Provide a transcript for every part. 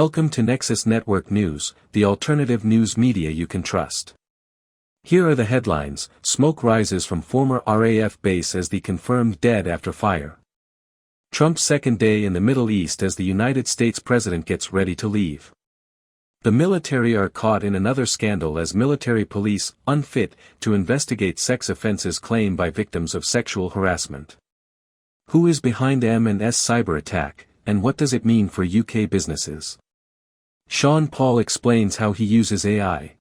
Welcome to Nexus Network News, the alternative news media you can trust. Here are the headlines: smoke rises from former RAF base as the confirmed dead after fire. Trump's second day in the Middle East as the United States president gets ready to leave. The military are caught in another scandal as military police unfit to investigate sex offenses claimed by victims of sexual harassment. Who is behind M&S cyber attack, and what does it mean for UK businesses? Sean Paul explains how he uses AI.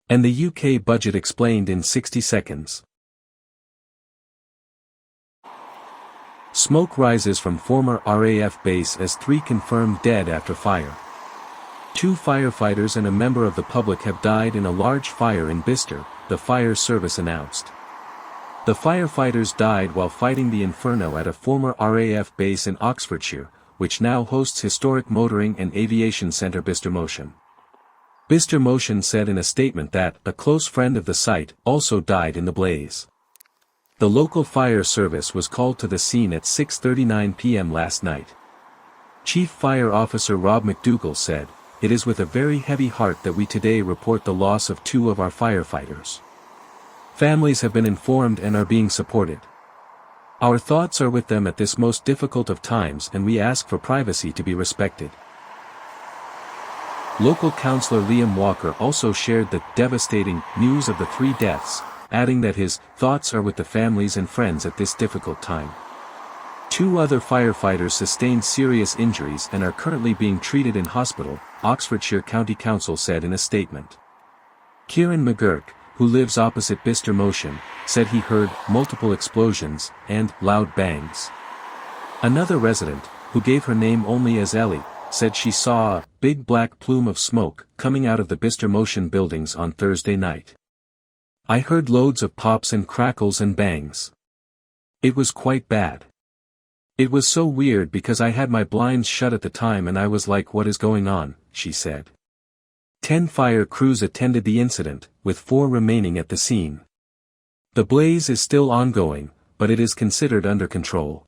And the UK budget explained in 60 seconds. Smoke rises from former RAF base as 3 confirmed dead after fire. 2 firefighters and a member of the public have died in a large fire in Bicester, the fire service announced. The firefighters died while fighting the inferno at a former RAF base in Oxfordshire, which now hosts historic motoring and aviation centre Bicester Motion. Bicester Motion said in a statement that a close friend of the site also died in the blaze. The local fire service was called to the scene at 6:39 p.m. last night. Chief Fire Officer Rob McDougall said, "It is with a very heavy heart that we today report the loss of 2 of our firefighters. Families have been informed and are being supported. Our thoughts are with them at this most difficult of times, and we ask for privacy to be respected." Local councillor Liam Walker also shared the devastating news of the 3 deaths, adding that his thoughts are with the families and friends at this difficult time. 2 other firefighters sustained serious injuries and are currently being treated in hospital, Oxfordshire County Council said in a statement. Kieran McGurk, who lives opposite Bicester Motion, said he heard multiple explosions and loud bangs. Another resident, who gave her name only as Ellie, said she saw a big black plume of smoke coming out of the Bicester Motion buildings on Thursday night. "I heard loads of pops and crackles and bangs. It was quite bad. It was so weird because I had my blinds shut at the time and I was like, what is going on?" she said. 10 fire crews attended the incident, with 4 remaining at the scene. The blaze is still ongoing, but it is considered under control.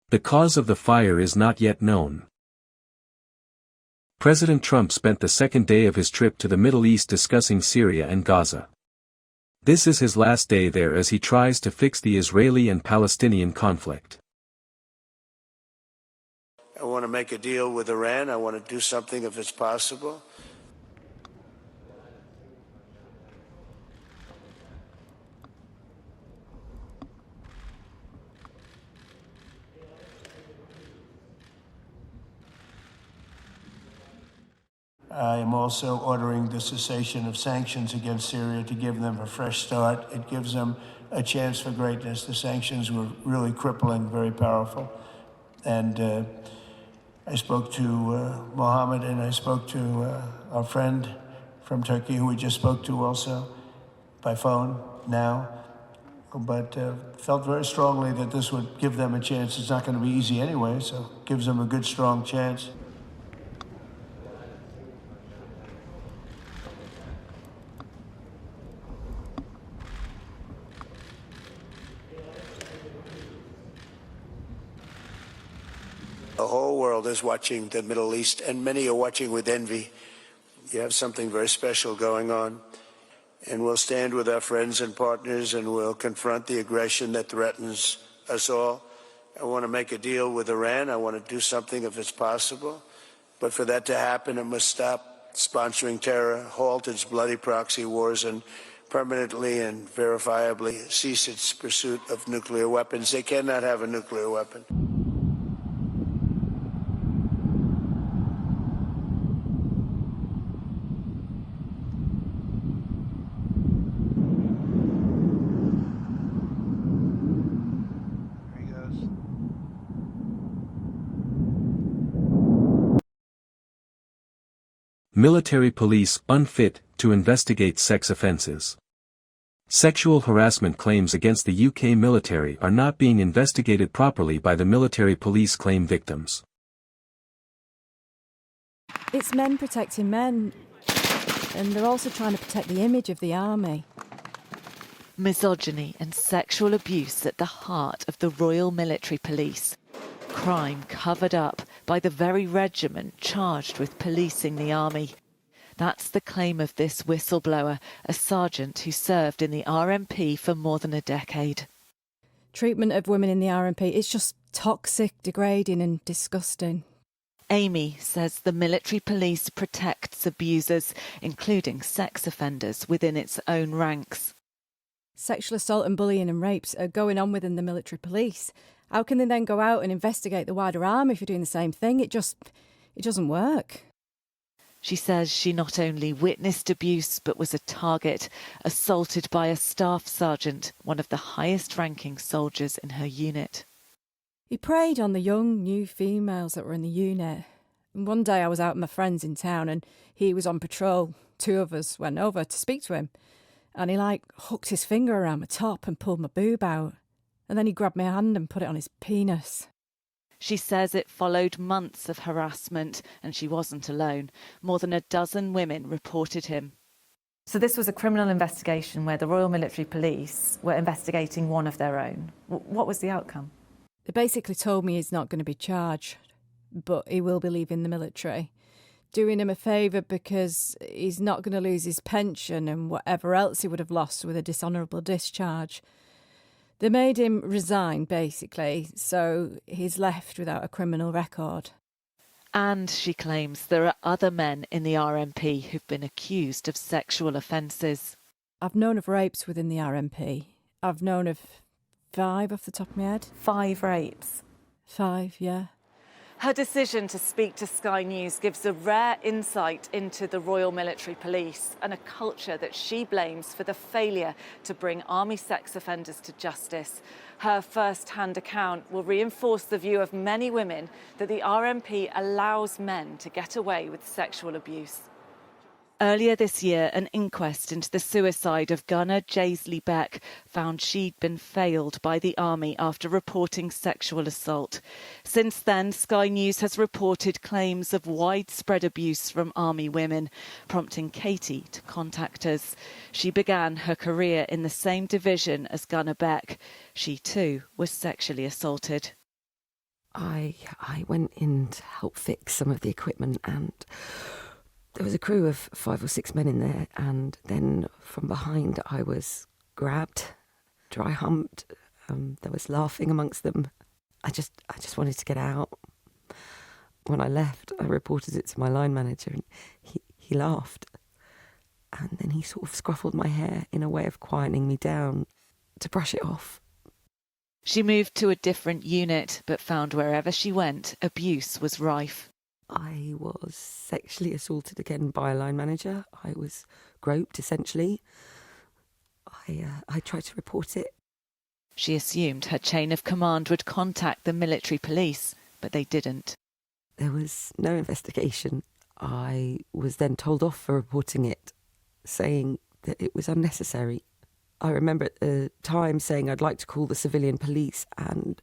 The cause of the fire is not yet known. President Trump spent the second day of his trip to the Middle East discussing Syria and Gaza. This is his last day there as he tries to fix the Israeli and Palestinian conflict. I want to make a deal with Iran. I want to do something if it's possible. I am also ordering the cessation of sanctions against Syria to give them a fresh start. It gives them a chance for greatness. The sanctions were really crippling, very powerful. And I spoke to Mohammed, and I spoke to our friend from Turkey, who we just spoke to also by phone now. But felt very strongly that this would give them a chance. It's not going to be easy anyway, so it gives them a good, strong chance. The whole world is watching the Middle East, and many are watching with envy. You have something very special going on. And we'll stand with our friends and partners, and we'll confront the aggression that threatens us all. I want to make a deal with Iran. I want to do something if it's possible. But for that to happen, it must stop sponsoring terror, halt its bloody proxy wars, and permanently and verifiably cease its pursuit of nuclear weapons. They cannot have a nuclear weapon. Military police unfit to investigate sex offenses. Sexual harassment claims against the UK military are not being investigated properly by the military police, claim victims. It's men protecting men, and they're also trying to protect the image of the army. Misogyny and sexual abuse at the heart of the Royal Military Police. Crime covered up by the very regiment charged with policing the army. That's the claim of this whistleblower, a sergeant who served in the RMP for more than a decade. Treatment of women in the RMP is just toxic, degrading and disgusting. Amy says the military police protects abusers, including sex offenders, within its own ranks. Sexual assault and bullying and rapes are going on within the military police. How can they then go out and investigate the wider army if you're doing the same thing? It doesn't work. She says she not only witnessed abuse but was a target, assaulted by a staff sergeant, one of the highest-ranking soldiers in her unit. He preyed on the young, new females that were in the unit. And one day I was out with my friends in town and he was on patrol. Two of us went over to speak to him. And he, hooked his finger around my top and pulled my boob out. And then he grabbed my hand and put it on his penis. She says it followed months of harassment, and she wasn't alone. More than a dozen women reported him. So this was a criminal investigation where the Royal Military Police were investigating one of their own. What was the outcome? They basically told me he's not going to be charged, but he will be leaving the military. Doing him a favour because he's not going to lose his pension and whatever else he would have lost with a dishonourable discharge. They made him resign, basically, so he's left without a criminal record. And, she claims, there are other men in the RMP who've been accused of sexual offences. I've known of rapes within the RMP. I've known of 5 off the top of my head. 5 rapes? 5, yeah. Her decision to speak to Sky News gives a rare insight into the Royal Military Police and a culture that she blames for the failure to bring army sex offenders to justice. Her first-hand account will reinforce the view of many women that the RMP allows men to get away with sexual abuse. Earlier this year, an inquest into the suicide of gunner Jaisley Beck found she'd been failed by the army after reporting sexual assault. Since then, Sky News has reported claims of widespread abuse from army women, prompting Katie to contact us. She began her career in the same division as gunner Beck. She too was sexually assaulted. I went in to help fix some of the equipment, and there was a crew of 5 or 6 men in there, and then from behind I was grabbed, dry humped. There was laughing amongst them. I just wanted to get out. When I left, I reported it to my line manager, and he laughed. And then he sort of scruffled my hair in a way of quietening me down to brush it off. She moved to a different unit, but found wherever she went, abuse was rife. I was sexually assaulted again by a line manager. I was groped, essentially. I tried to report it. She assumed her chain of command would contact the military police, but they didn't. There was no investigation. I was then told off for reporting it, saying that it was unnecessary. I remember at the time saying I'd like to call the civilian police, and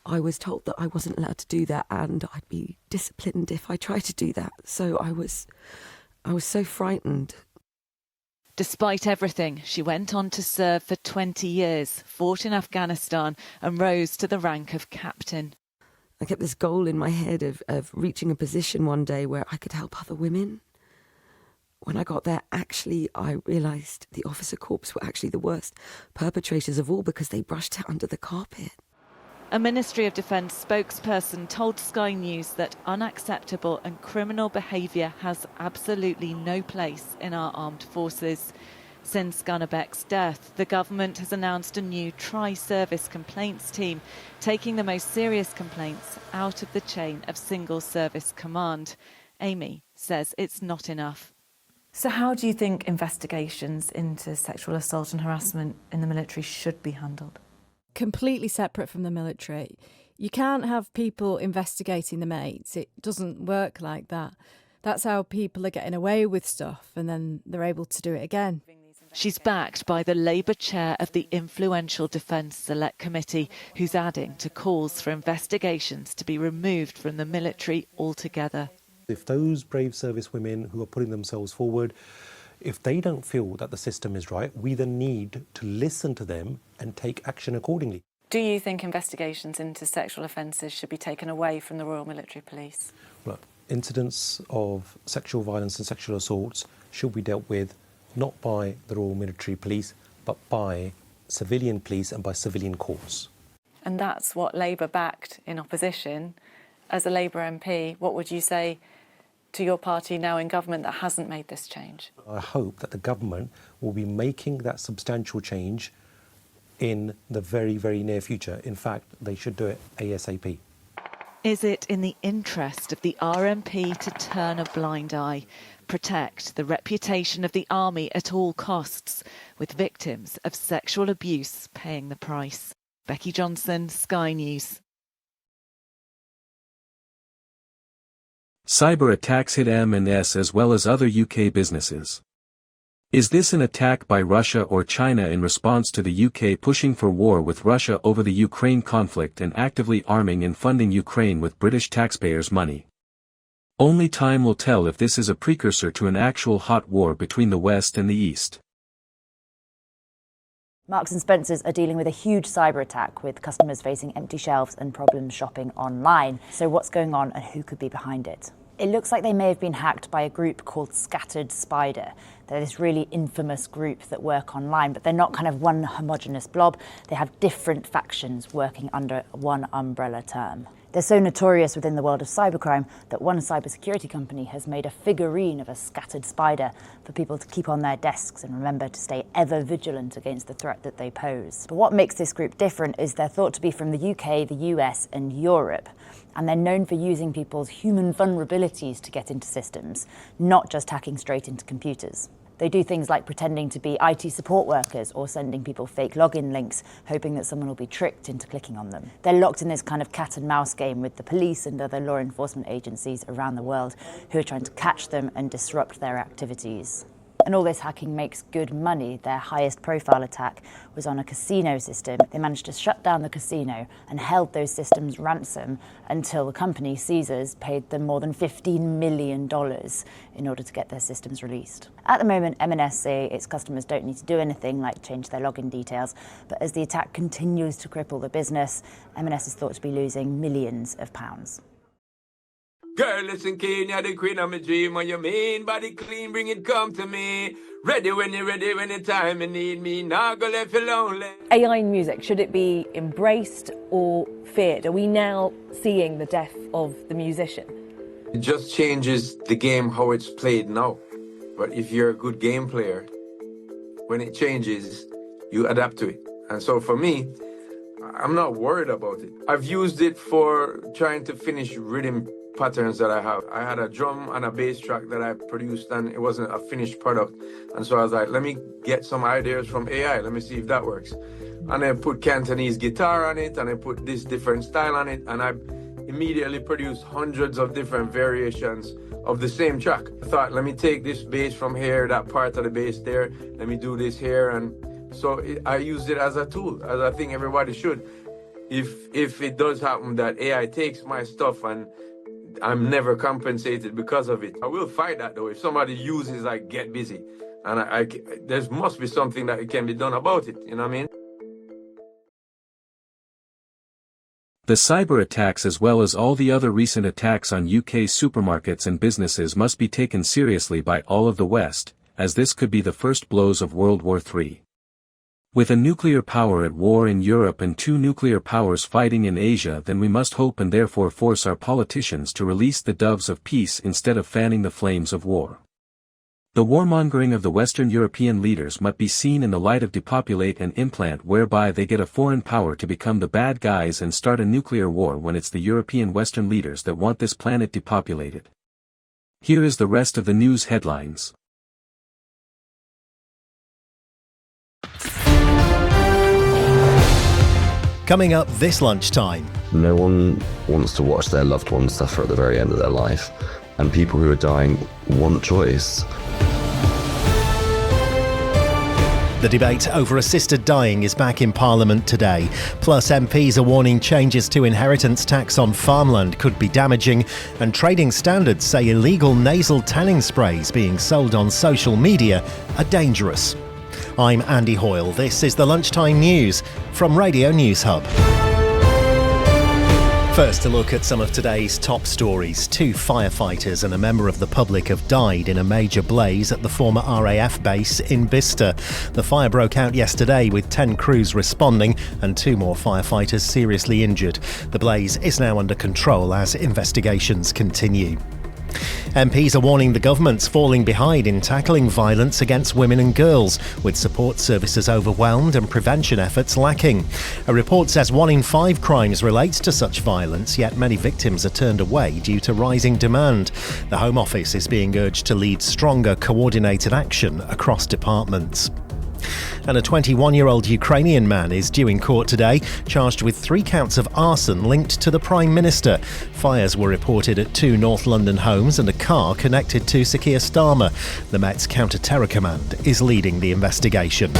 I was told that I wasn't allowed to do that and I'd be disciplined if I tried to do that. So I was so frightened. Despite everything, she went on to serve for 20 years, fought in Afghanistan and rose to the rank of captain. I kept this goal in my head of reaching a position one day where I could help other women. When I got there, actually, I realised the officer corps were actually the worst perpetrators of all because they brushed it under the carpet. A Ministry of Defence spokesperson told Sky News that unacceptable and criminal behaviour has absolutely no place in our armed forces. Since Gunner Beck's death, the government has announced a new tri-service complaints team, taking the most serious complaints out of the chain of single service command. Amy says it's not enough. So how do you think investigations into sexual assault and harassment in the military should be handled? Completely separate from the military. You can't have people investigating the mates. It doesn't work like that. That's how people are getting away with stuff, and then they're able to do it again. She's backed by the Labour chair of the influential Defence Select Committee, who's adding to calls for investigations to be removed from the military altogether. If those brave servicewomen who are putting themselves forward, if they don't feel that the system is right, we then need to listen to them and take action accordingly. Do you think investigations into sexual offences should be taken away from the Royal Military Police? Look, incidents of sexual violence and sexual assaults should be dealt with not by the Royal Military Police, but by civilian police and by civilian courts. And that's what Labour backed in opposition. As a Labour MP, what would you say to your party now in government that hasn't made this change? I hope that the government will be making that substantial change in the very, very near future. In fact, they should do it ASAP. Is it in the interest of the RMP to turn a blind eye, protect the reputation of the army at all costs, with victims of sexual abuse paying the price? Becky Johnson, Sky News. Cyber attacks hit M&S as well as other UK businesses. Is this an attack by Russia or China in response to the UK pushing for war with Russia over the Ukraine conflict and actively arming and funding Ukraine with British taxpayers' money? Only time will tell if this is a precursor to an actual hot war between the West and the East. Marks and Spencer's are dealing with a huge cyber attack, with customers facing empty shelves and problems shopping online. So what's going on and who could be behind it? It looks like they may have been hacked by a group called Scattered Spider. They're this really infamous group that work online, but they're not kind of one homogenous blob. They have different factions working under one umbrella term. They're so notorious within the world of cybercrime that one cybersecurity company has made a figurine of a scattered spider for people to keep on their desks and remember to stay ever vigilant against the threat that they pose. But what makes this group different is they're thought to be from the UK, the US and Europe. And they're known for using people's human vulnerabilities to get into systems, not just hacking straight into computers. They do things like pretending to be IT support workers or sending people fake login links, hoping that someone will be tricked into clicking on them. They're locked in this kind of cat and mouse game with the police and other law enforcement agencies around the world who are trying to catch them and disrupt their activities. And all this hacking makes good money. Their highest profile attack was on a casino system. They managed to shut down the casino and held those systems ransom until the company, Caesars, paid them more than $15 million in order to get their systems released. At the moment, M&S say its customers don't need to do anything like change their login details, but as the attack continues to cripple the business, M&S is thought to be losing millions of pounds. Girl, listen, Kenya, the queen of my dream. When you mean body clean, bring it come to me. Ready when you're ready, when the time you need me. Now go left you lonely. AI in music, should it be embraced or feared? Are we now seeing the death of the musician? It just changes the game how it's played now. But if you're a good game player, when it changes, you adapt to it. And so for me, I'm not worried about it. I've used it for trying to finish rhythm patterns that I have. I had a drum and a bass track that I produced and it wasn't a finished product. And so I was like, let me get some ideas from AI. Let me see if that works. And I put Cantonese guitar on it and I put this different style on it. And I immediately produced hundreds of different variations of the same track. I thought, let me take this bass from here, that part of the bass there. Let me do this here. And so I used it as a tool, as I think everybody should. If it does happen that AI takes my stuff and I'm never compensated because of it, I will fight that though. If somebody uses like Get Busy, and there must be something that can be done about it, you know what I mean? The cyber attacks as well as all the other recent attacks on UK supermarkets and businesses must be taken seriously by all of the West, as this could be the first blows of World War III. With a nuclear power at war in Europe and two nuclear powers fighting in Asia, then we must hope and therefore force our politicians to release the doves of peace instead of fanning the flames of war. The warmongering of the Western European leaders must be seen in the light of depopulate and implant, whereby they get a foreign power to become the bad guys and start a nuclear war when it's the European Western leaders that want this planet depopulated. Here is the rest of the news headlines. Coming up this lunchtime. No one wants to watch their loved ones suffer at the very end of their life, and people who are dying want choice. The debate over assisted dying is back in Parliament today. Plus, MPs are warning changes to inheritance tax on farmland could be damaging, and trading standards say illegal nasal tanning sprays being sold on social media are dangerous. I'm Andy Hoyle. This is the Lunchtime News from Radio News Hub. First, a look at some of today's top stories. 2 firefighters and a member of the public have died in a major blaze at the former RAF base in Bicester. The fire broke out yesterday with 10 crews responding and 2 more firefighters seriously injured. The blaze is now under control as investigations continue. MPs are warning the government's falling behind in tackling violence against women and girls, with support services overwhelmed and prevention efforts lacking. A report says 1 in 5 crimes relates to such violence, yet many victims are turned away due to rising demand. The Home Office is being urged to lead stronger coordinated action across departments. And a 21-year-old Ukrainian man is due in court today, charged with 3 counts of arson linked to the Prime Minister. Fires were reported at 2 North London homes and a car connected to Sir Keir Starmer. The Met's Counter-Terror Command is leading the investigation.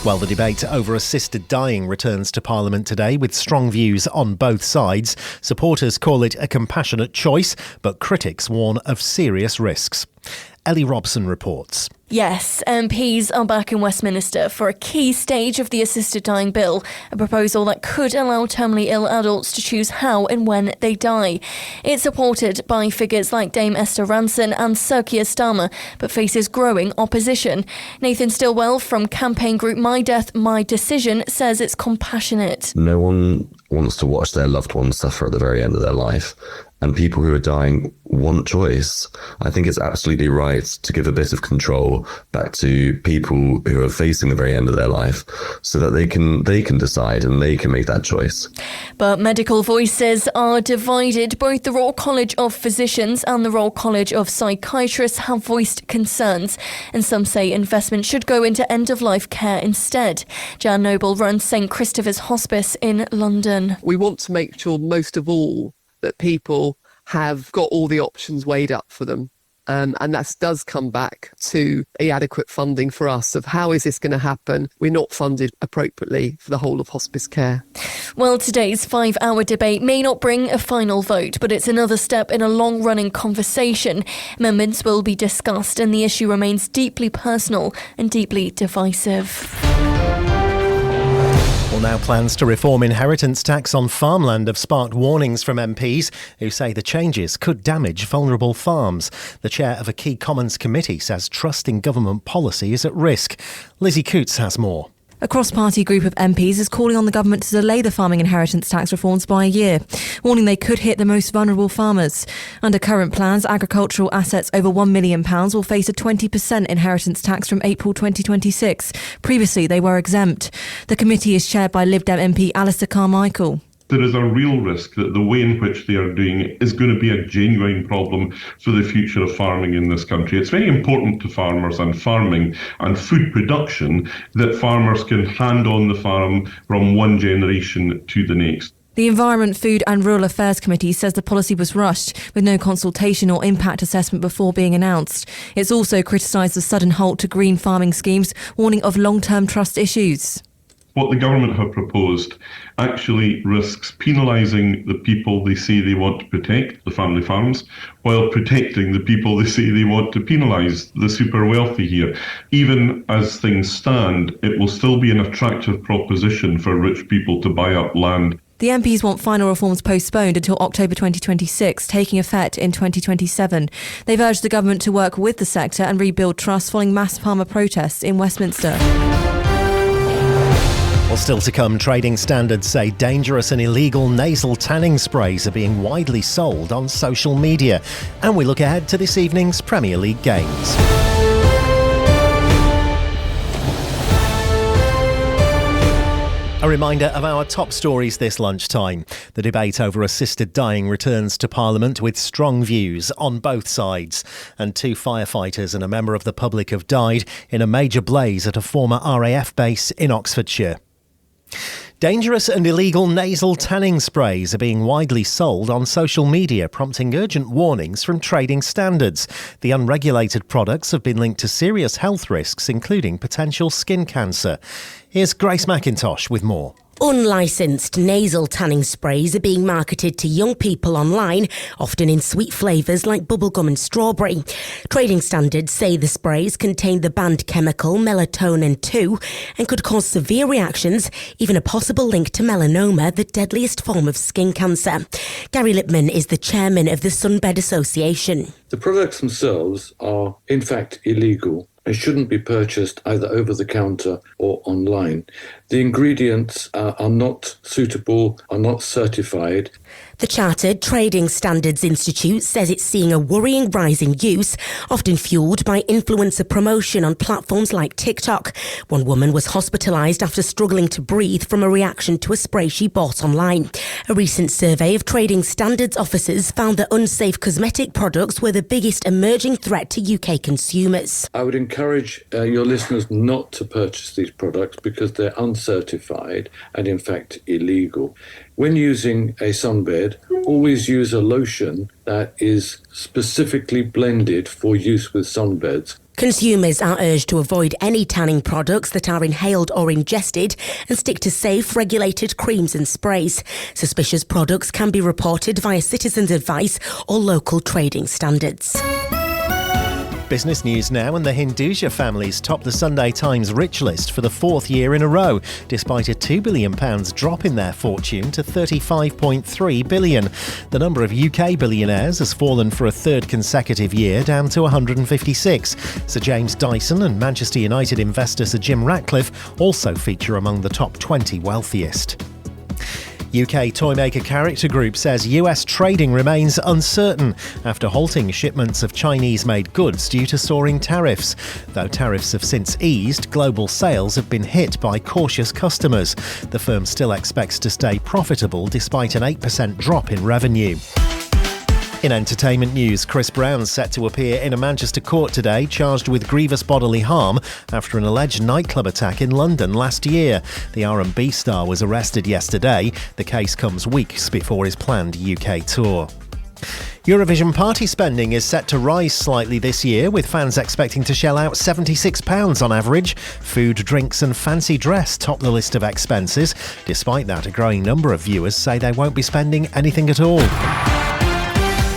Well, the debate over assisted dying returns to Parliament today with strong views on both sides. Supporters call it a compassionate choice, but critics warn of serious risks. Ellie Robson reports. Yes, MPs are back in Westminster for a key stage of the assisted dying bill, a proposal that could allow terminally ill adults to choose how and when they die. It's supported by figures like Dame Esther Ranson and Sir Keir Starmer, but faces growing opposition. Nathan Stillwell from campaign group My Death, My Decision says it's compassionate. No one wants to watch their loved ones suffer at the very end of their life. And people who are dying want choice. I think it's absolutely right to give a bit of control back to people who are facing the very end of their life so that they can decide and they can make that choice. But medical voices are divided. Both the Royal College of Physicians and the Royal College of Psychiatrists have voiced concerns, and some say investment should go into end-of-life care instead. Jan Noble runs St Christopher's Hospice in London. We want to make sure, most of all, that people have got all the options weighed up for them. And that does come back to adequate funding for us of how is this going to happen. We're not funded appropriately for the whole of hospice care. Well, today's 5-hour debate may not bring a final vote, but it's another step in a long-running conversation. Amendments will be discussed and the issue remains deeply personal and deeply divisive. Well, now plans to reform inheritance tax on farmland have sparked warnings from MPs who say the changes could damage vulnerable farms. The chair of a key Commons committee says trust in government policy is at risk. Lizzie Coots has more. A cross-party group of MPs is calling on the government to delay the farming inheritance tax reforms by a year, warning they could hit the most vulnerable farmers. Under current plans, agricultural assets over £1 million will face a 20% inheritance tax from April 2026. Previously, they were exempt. The committee is chaired by Lib Dem MP Alistair Carmichael. There is a real risk that the way in which they are doing it is going to be a genuine problem for the future of farming in this country. It's very important to farmers and farming and food production that farmers can hand on the farm from one generation to the next. The Environment, Food and Rural Affairs Committee says the policy was rushed with no consultation or impact assessment before being announced. It's also criticised the sudden halt to green farming schemes, warning of long-term trust issues. What the government have proposed actually risks penalising the people they say they want to protect, the family farms, while protecting the people they say they want to penalise, the super wealthy here. Even as things stand, it will still be an attractive proposition for rich people to buy up land. The MPs want final reforms postponed until October 2026, taking effect in 2027. They've urged the government to work with the sector and rebuild trust following mass farmer protests in Westminster. Well, still to come, trading standards say dangerous and illegal nasal tanning sprays are being widely sold on social media. And we look ahead to this evening's Premier League games. A reminder of our top stories this lunchtime. The debate over assisted dying returns to Parliament with strong views on both sides. And 2 firefighters and a member of the public have died in a major blaze at a former RAF base in Oxfordshire. Dangerous and illegal nasal tanning sprays are being widely sold on social media, prompting urgent warnings from trading standards. The unregulated products have been linked to serious health risks, including potential skin cancer. Here's Grace McIntosh with more. Unlicensed nasal tanning sprays are being marketed to young people online, often in sweet flavours like bubblegum and strawberry. Trading standards say the sprays contain the banned chemical melatonin 2 and could cause severe reactions, even a possible link to melanoma, the deadliest form of skin cancer. Gary Lipman is the chairman of the Sunbed Association. The products themselves are, in fact, illegal. It shouldn't be purchased either over the counter or online. The ingredients are not suitable, are not certified. The Chartered Trading Standards Institute says it's seeing a worrying rise in use, often fuelled by influencer promotion on platforms like TikTok. One woman was hospitalised after struggling to breathe from a reaction to a spray she bought online. A recent survey of trading standards officers found that unsafe cosmetic products were the biggest emerging threat to UK consumers. I would encourage your listeners not to purchase these products because they're uncertified and in fact illegal. When using a sunbed, always use a lotion that is specifically blended for use with sunbeds. Consumers are urged to avoid any tanning products that are inhaled or ingested and stick to safe, regulated creams and sprays. Suspicious products can be reported via Citizens Advice or local trading standards. Business news now, and the Hinduja families top the Sunday Times Rich List for the fourth year in a row, despite a £2 billion drop in their fortune to £35.3 billion. The number of UK billionaires has fallen for a third consecutive year, down to 156. Sir James Dyson and Manchester United investor Sir Jim Ratcliffe also feature among the top 20 wealthiest. UK toymaker Character Group says US trading remains uncertain after halting shipments of Chinese-made goods due to soaring tariffs. Though tariffs have since eased, global sales have been hit by cautious customers. The firm still expects to stay profitable despite an 8% drop in revenue. In entertainment news, Chris Brown's set to appear in a Manchester court today, charged with grievous bodily harm after an alleged nightclub attack in London last year. The R&B star was arrested yesterday. The case comes weeks before his planned UK tour. Eurovision party spending is set to rise slightly this year, with fans expecting to shell out £76 on average. Food, drinks and fancy dress top the list of expenses. Despite that, a growing number of viewers say they won't be spending anything at all.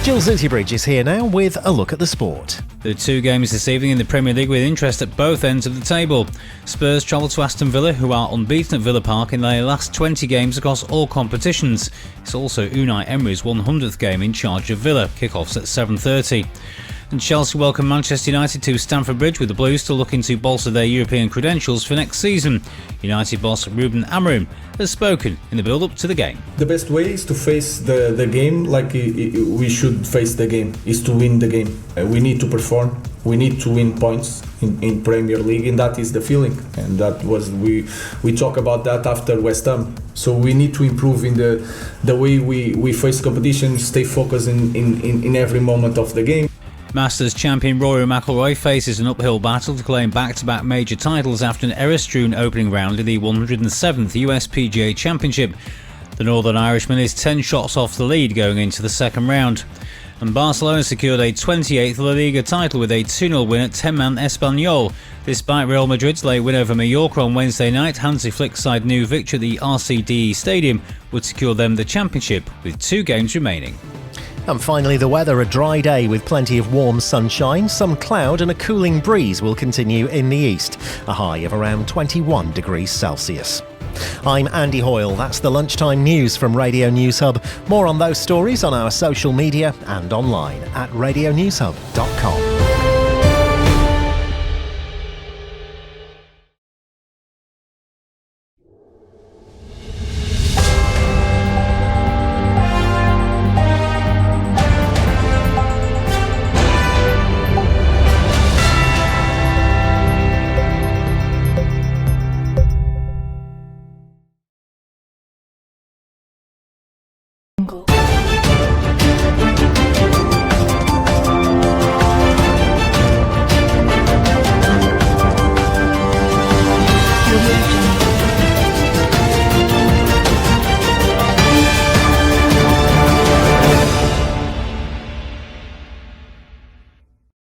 Jill Zutibridge is here now with a look at the sport. There are two games this evening in the Premier League with interest at both ends of the table. Spurs travel to Aston Villa, who are unbeaten at Villa Park in their last 20 games across all competitions. It's also Unai Emery's 100th game in charge of Villa. Kick-offs at 7:30. And Chelsea welcome Manchester United to Stamford Bridge, with the Blues still looking to bolster their European credentials for next season. United boss Ruben Amorim has spoken in the build-up to the game. The best way is to face the game like we should face the game, is to win the game. We need to perform, we need to win points in Premier League, and that is the feeling. And that was, we talk about that after West Ham. So we need to improve in the way we face competition, stay focused in every moment of the game. Masters champion Rory McIlroy faces an uphill battle to claim back-to-back major titles after an error-strewn opening round in the 107th US PGA Championship. The Northern Irishman is 10 shots off the lead going into the second round. And Barcelona secured a 28th La Liga title with a 2-0 win at 10-man Espanyol. Despite Real Madrid's late win over Mallorca on Wednesday night, Hansi Flick's side new victory at the RCDE Stadium would secure them the championship with 2 games remaining. And finally, the weather. A dry day with plenty of warm sunshine, some cloud and a cooling breeze will continue in the east. A high of around 21 degrees Celsius. I'm Andy Hoyle. That's the lunchtime news from Radio News Hub. More on those stories on our social media and online at radionewshub.com.